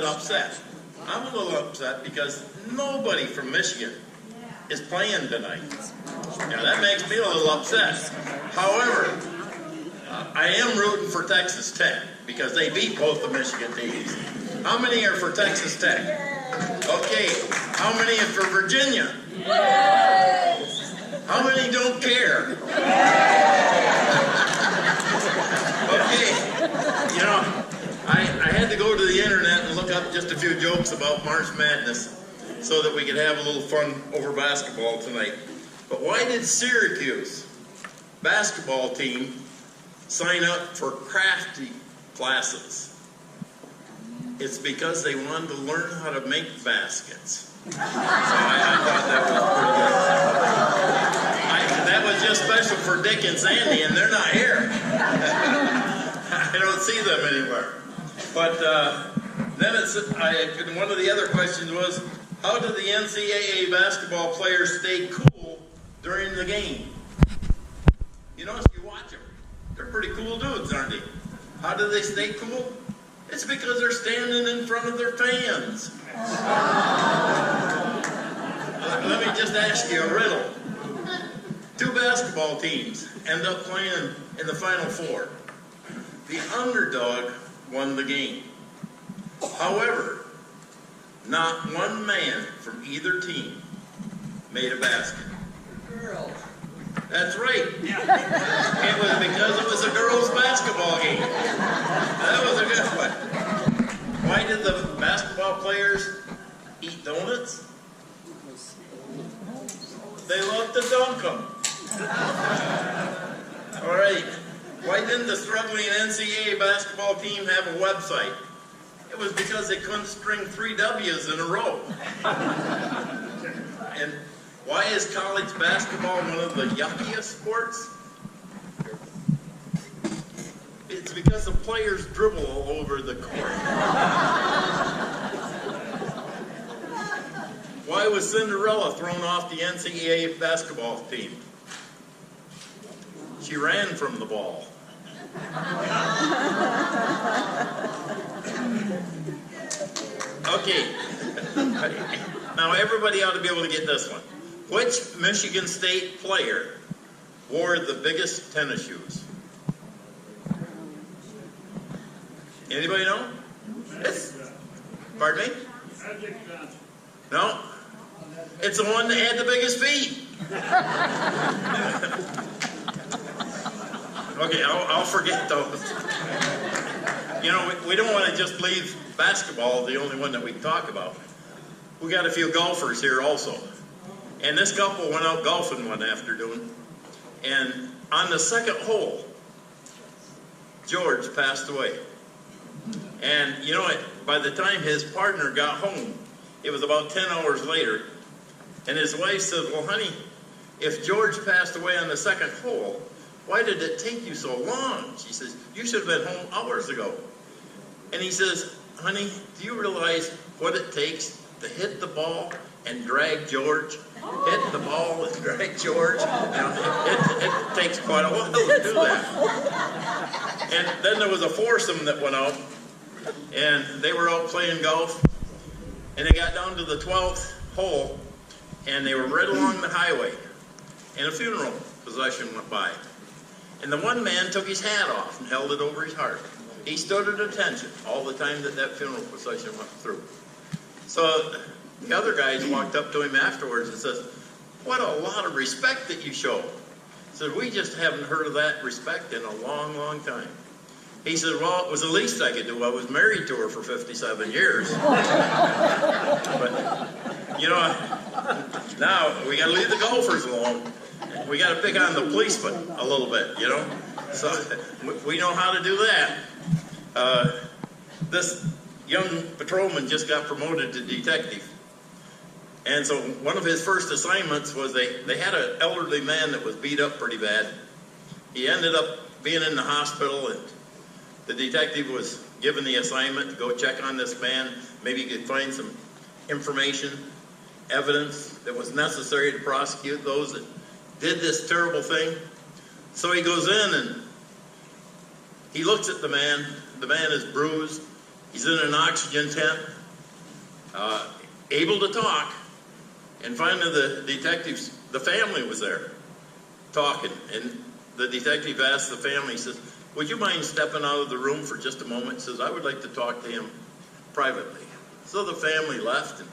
upset. I'm a little upset because nobody from Michigan is playing tonight. Now that makes me a little upset. However, I am rooting for Texas Tech because they beat both the Michigan teams. How many are for Texas Tech? Okay. How many are for Virginia? How many don't care? Okay. You know, I had to go to the internet and look up just a few jokes about March Madness so that we could have a little fun over basketball tonight. But why did Syracuse basketball team sign up for crafty classes? It's because they wanted to learn how to make baskets. So I thought that was pretty good. That was just special for Dick and Sandy, and they're not here. I don't see them anywhere. But then one of the other questions was, how do the NCAA basketball players stay cool during the game? You know, if you watch them, they're pretty cool dudes, aren't they? How do they stay cool? It's because they're standing in front of their fans. Let me just ask you a riddle. Two basketball teams end up playing in the Final Four. The underdog won the game. However, not one man from either team made a basket. Girls. That's right. It was because it was a girls' basketball game. That was a good one. Why did the basketball players eat donuts? They love to dunk them. All right. Why didn't the struggling NCAA basketball team have a website? It was because they couldn't string 3 W's in a row. And why is college basketball one of the yuckiest sports? It's because the players dribble all over the court. Why was Cinderella thrown off the NCAA basketball team? She ran from the ball. Okay. Now everybody ought to be able to get this one. Which Michigan State player wore the biggest tennis shoes? Anybody know? Pardon me? No? It's the one that had the biggest feet. Okay, I'll forget those. You know, we don't want to just leave basketball the only one that we talk about. We got a few golfers here also. And this couple went out golfing one afternoon. And on the second hole, George passed away. And you know, by the time his partner got home, it was about 10 hours later. And his wife said, well, honey, if George passed away on the second hole, why did it take you so long? She says, you should have been home hours ago. And he says, honey, do you realize what it takes to hit the ball and drag George? Hit the ball and drag George? It takes quite a while to do that. And then there was a foursome that went out, and they were out playing golf, and they got down to the 12th hole, and they were right along the highway, and a funeral procession went by. And the one man took his hat off and held it over his heart. He stood at attention all the time that funeral procession went through. So the other guys walked up to him afterwards and says, what a lot of respect that you show. He said, we just haven't heard of that respect in a long, long time. He said, well, it was the least I could do. I was married to her for 57 years. But, you know, now we got to leave the golfers alone. We got to pick on the policemen a little bit, you know. So we know how to do that. This young patrolman just got promoted to detective. And so one of his first assignments was they had an elderly man that was beat up pretty bad. He ended up being in the hospital, and the detective was given the assignment to go check on this man. Maybe he could find some information, evidence that was necessary to prosecute those that did this terrible thing. So he goes in and he looks at the man. The man is bruised. He's in an oxygen tent. able to talk. And finally the family was there talking. And the detective asked the family, he says, would you mind stepping out of the room for just a moment? He says, I would like to talk to him privately. So the family left, and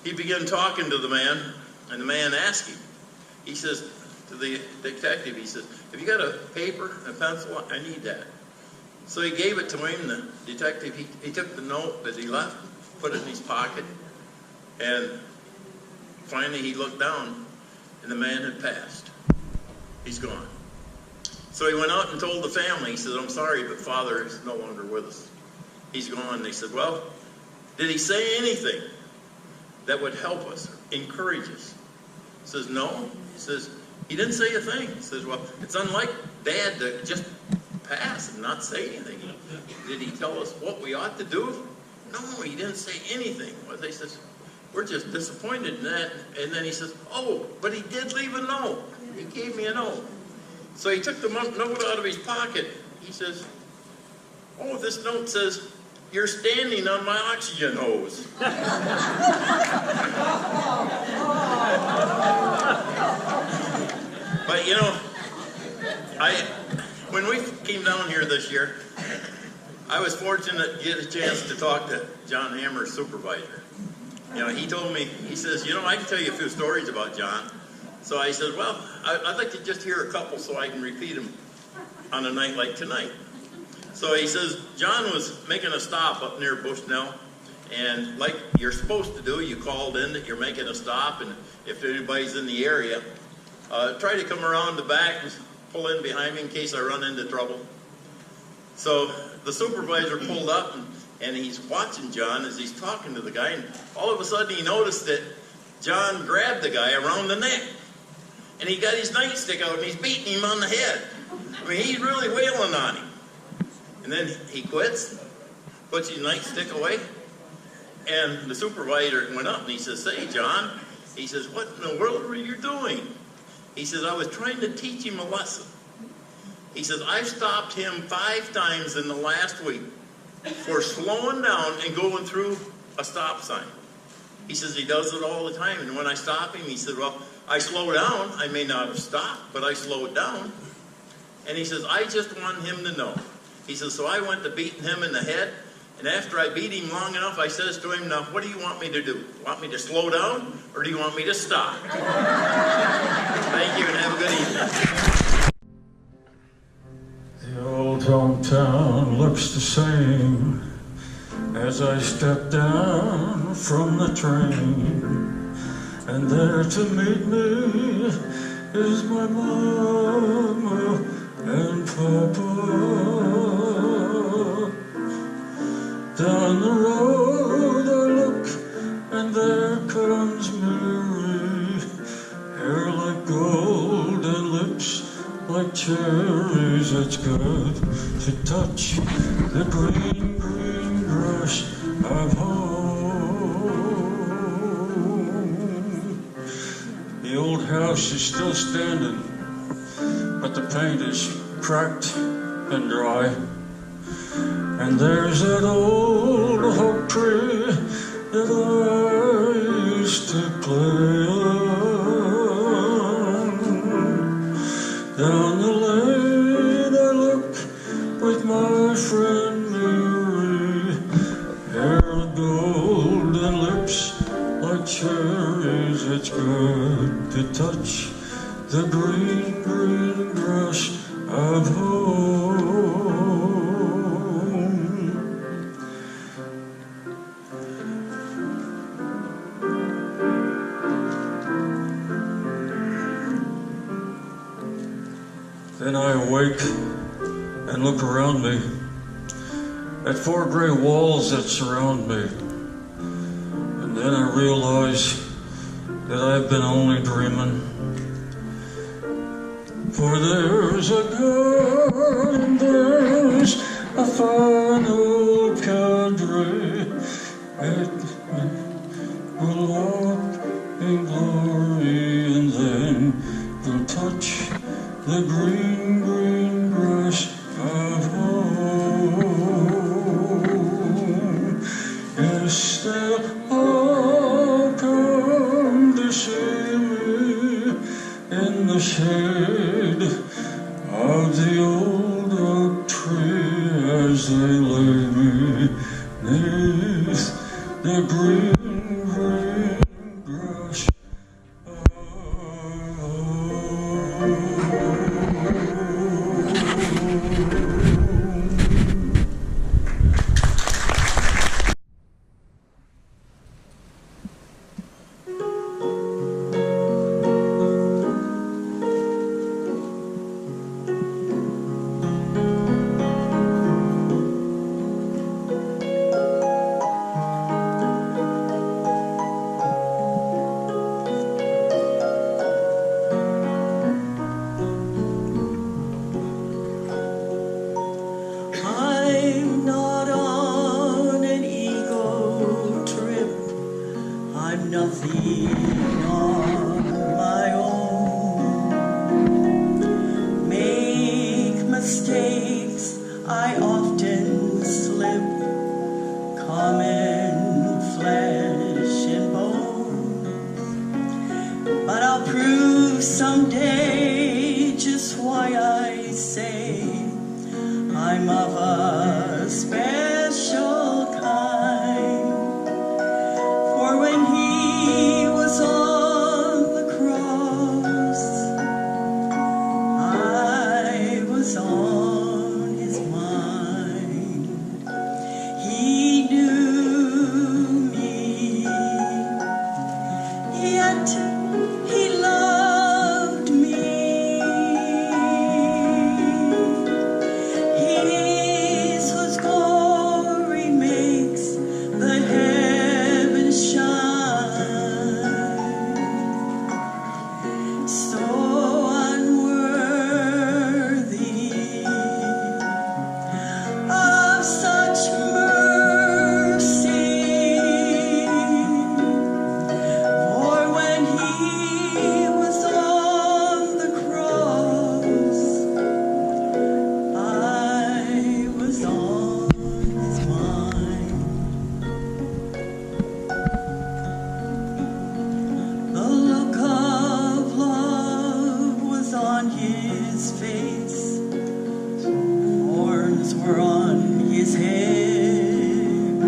he began talking to the man, and the man asked him, he says to the detective, he says, have you got a paper and a pencil? I need that. So he gave it to him. The detective, he took the note that he left, put it in his pocket, and finally he looked down, and the man had passed. He's gone. So he went out and told the family, he says, I'm sorry, but Father is no longer with us. He's gone. They said, well, did he say anything that would help us, encourage us? He says, no. He says, he didn't say a thing. He says, well, it's unlike Dad to just pass and not say anything. Did he tell us what we ought to do? No, he didn't say anything. Well, they says, we're just disappointed in that. And then he says, oh, but he did leave a note. He gave me a note. So he took the note out of his pocket. He says, oh, this note says, you're standing on my oxygen hose. But you know, when we came down here this year, I was fortunate to get a chance to talk to John Hammer's supervisor. You know, he told me, he says, you know, I can tell you a few stories about John. So I said, well, I'd like to just hear a couple so I can repeat them on a night like tonight. So he says, John was making a stop up near Bushnell, and like you're supposed to do, you called in that you're making a stop, and if anybody's in the area, try to come around the back and pull in behind me in case I run into trouble. So the supervisor pulled up, and he's watching John as he's talking to the guy, and all of a sudden he noticed that John grabbed the guy around the neck. And he got his nightstick out and he's beating him on the head. I mean, he's really wailing on him. And then he quits, puts his nightstick away, and the supervisor went up and he says, say, John, he says, what in the world were you doing? He says, I was trying to teach him a lesson. He says, I've stopped him 5 times in the last week for slowing down and going through a stop sign. He says he does it all the time, and when I stop him, he said, well, I slow down. I may not have stopped, but I slowed down. And he says, I just want him to know. He says, so I went to beating him in the head, and after I beat him long enough, I says to him, now, what do you want me to do? Want me to slow down, or do you want me to stop? Thank you, and have a good evening. The old hometown looks the same as I step down from the train. And there to meet me is my mama and papa. Down the road I look, and there comes Mary, hair like gold and lips like cherries. It's good to touch the green, green grass of home. The old house is still standing, but the paint is cracked and dry. And there's that old oak tree that I used to play on. Down the lane I look with my friend Mary, hair of gold and lips like cherries. It's good to touch the green, green grass of home. Then I awake and look around me at 4 gray walls that surround me. And then I realize that I've been only dreaming. For there's a girl and there's a fine old cadre that will walk in glory, and then will touch the green, green grass of home. Yes, they'll shade of the old oak tree as they lay me neath the green, green grass. I'm not on an ego trip. I'm nothing on my own. Make mistakes, I often slip. Common flesh and bone. But I'll prove someday just why I say I'm of a special kind. For when he was on the cross, I was on his mind. He knew me, yet he loved me. He's whose glory makes the heavens shine. So unworthy of such mercy. For when he was on the cross, I was on his mind. The look of love was on his face. Thorns were on his head.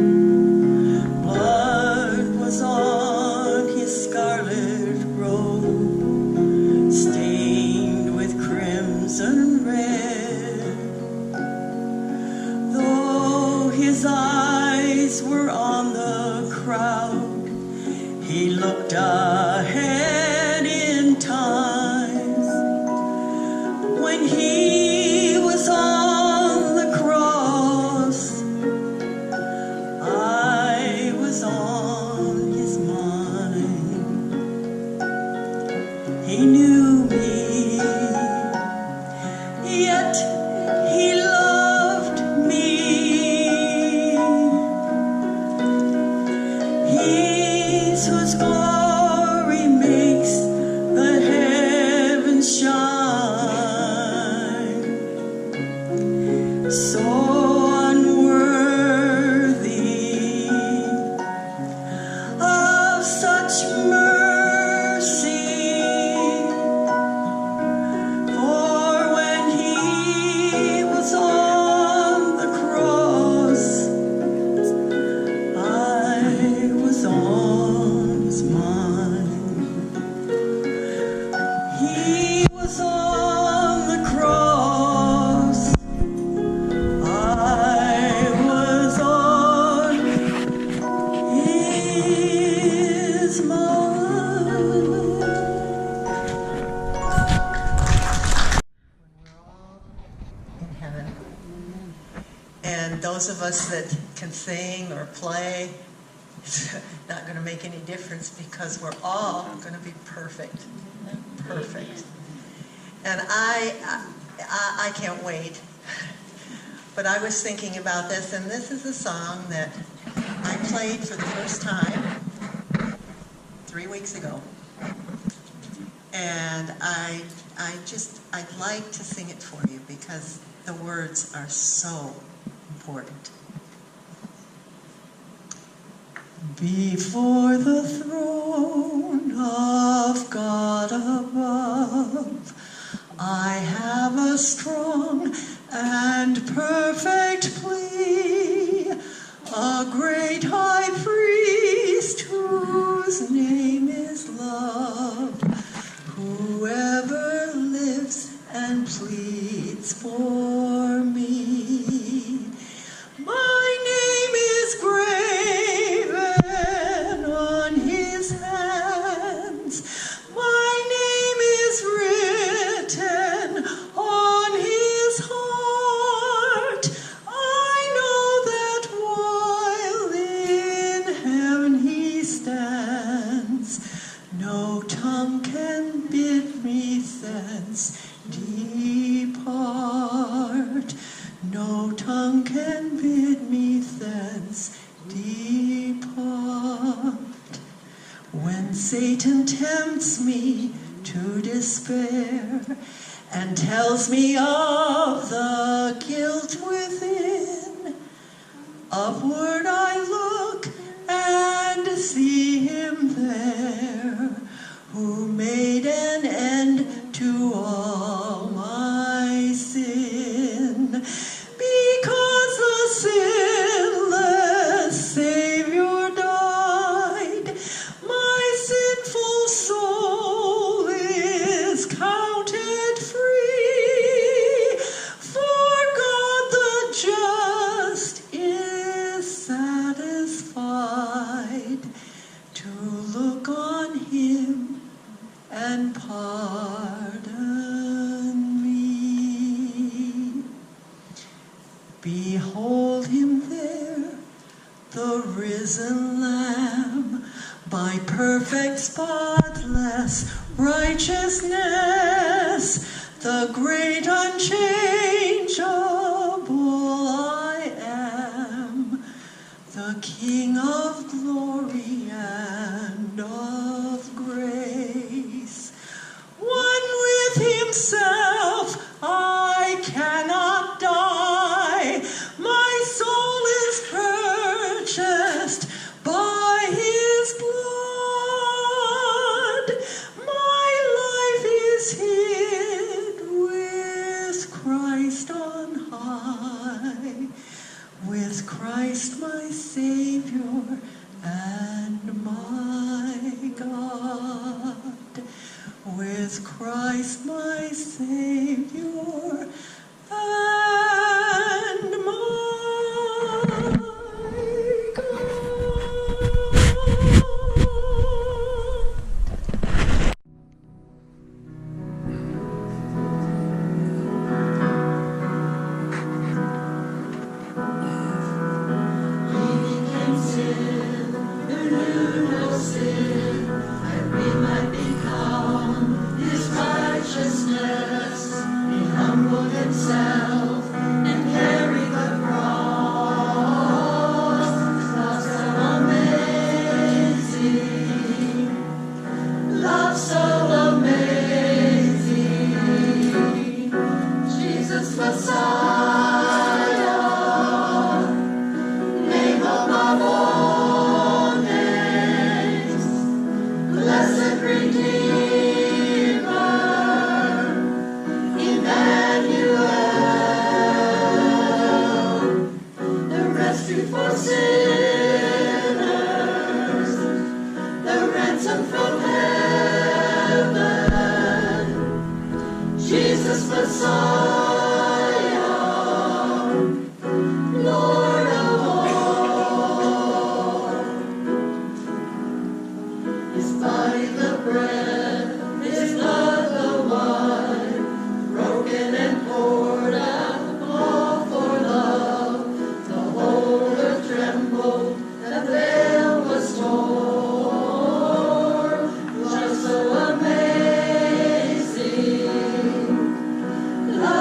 Blood was on his scarlet robe, stained with crimson red. Though his eyes were on the crowd, he looked ahead in times. When he was on the cross, I was on his mind. He knew me, yet he loved me. He's whose glory makes the heavens shine. So unworthy of such mercy. For when he was on the cross, I was on his mind. He was on the cross, I was on his mind. We're all in heaven. And those of us that can sing or play, it's not going to make any difference because we're all going to be perfect. Perfect. And I can't wait. But I was thinking about this, and this is a song that I played for the first time 3 weeks ago. And I'd like to sing it for you because the words are so important. Before the throne of God above, can bid me thence depart. No tongue can bid me thence depart. When Satan tempts me to despair and tells me of the guilt within, upward I look and see him there, who made an end to all my sin. Because the sinless Savior died, my sinful soul is counted free. For God the just is satisfied to look on him and pardon me. Behold him there, the risen Lamb, by perfect spotless righteousness, the great unchangeable I am, the King of glory and of grace. One with himself, I cannot die. My soul is purchased by his blood. My life is hid with Christ on high, with Christ my Savior and my God, with Christ my Savior and my God. Love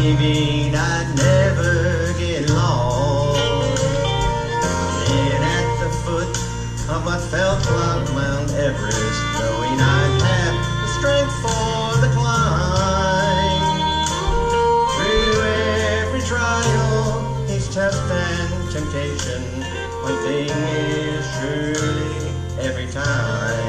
believing I'd never get lost. Then at the foot of what felt like Mount Everest, knowing I'd have the strength for the climb. Through every trial, each test and temptation, one thing is surely every time.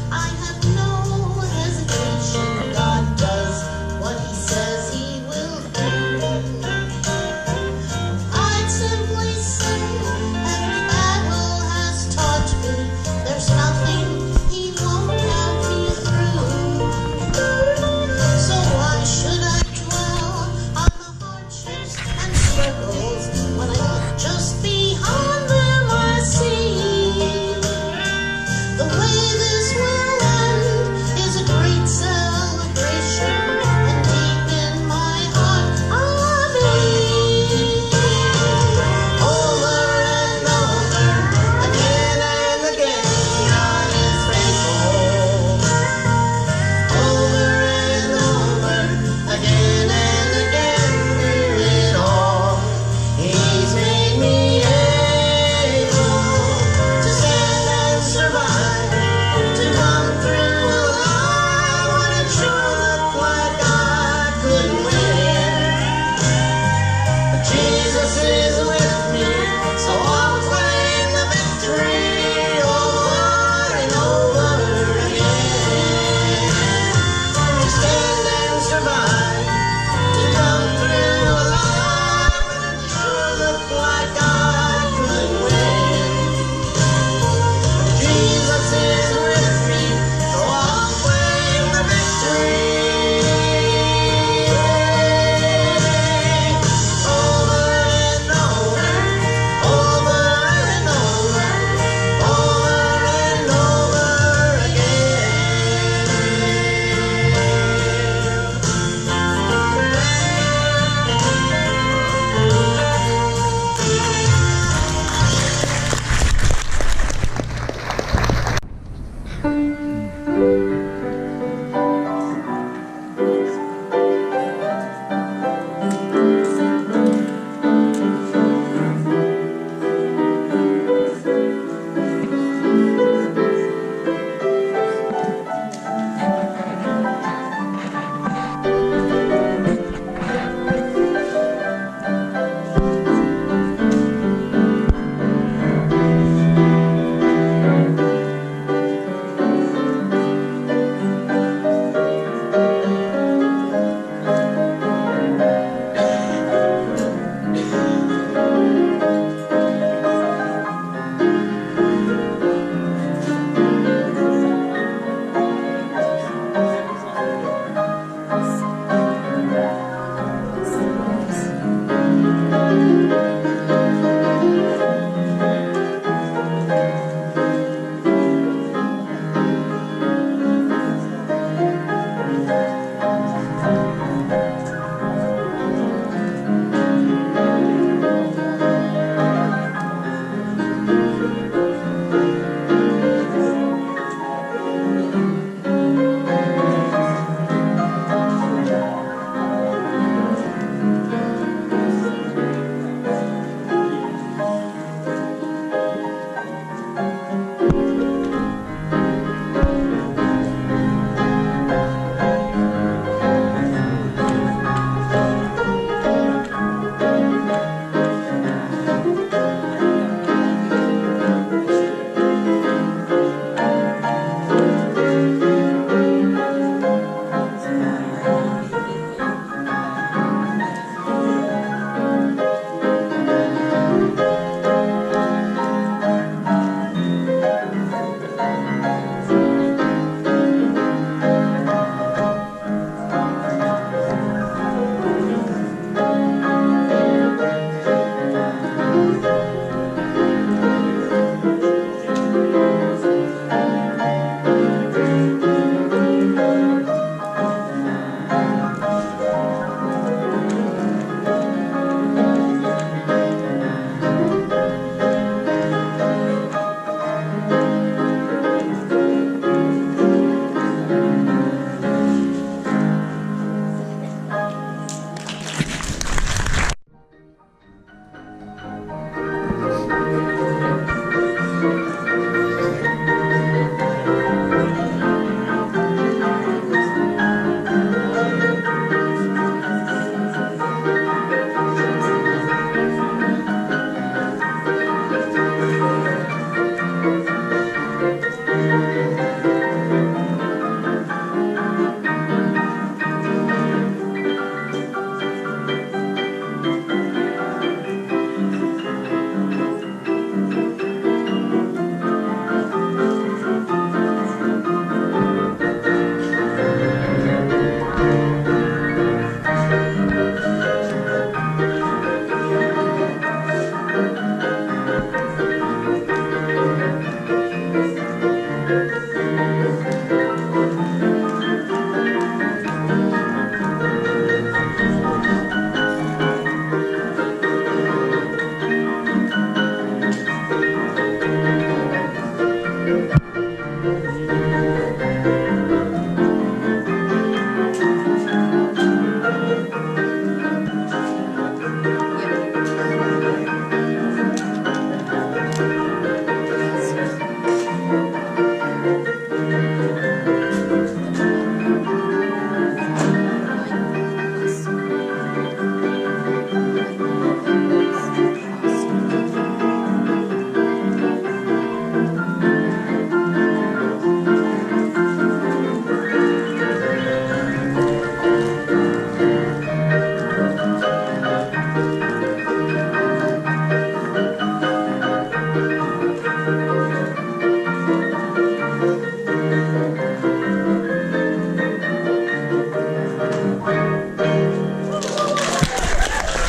I have no hesitation. Thank you.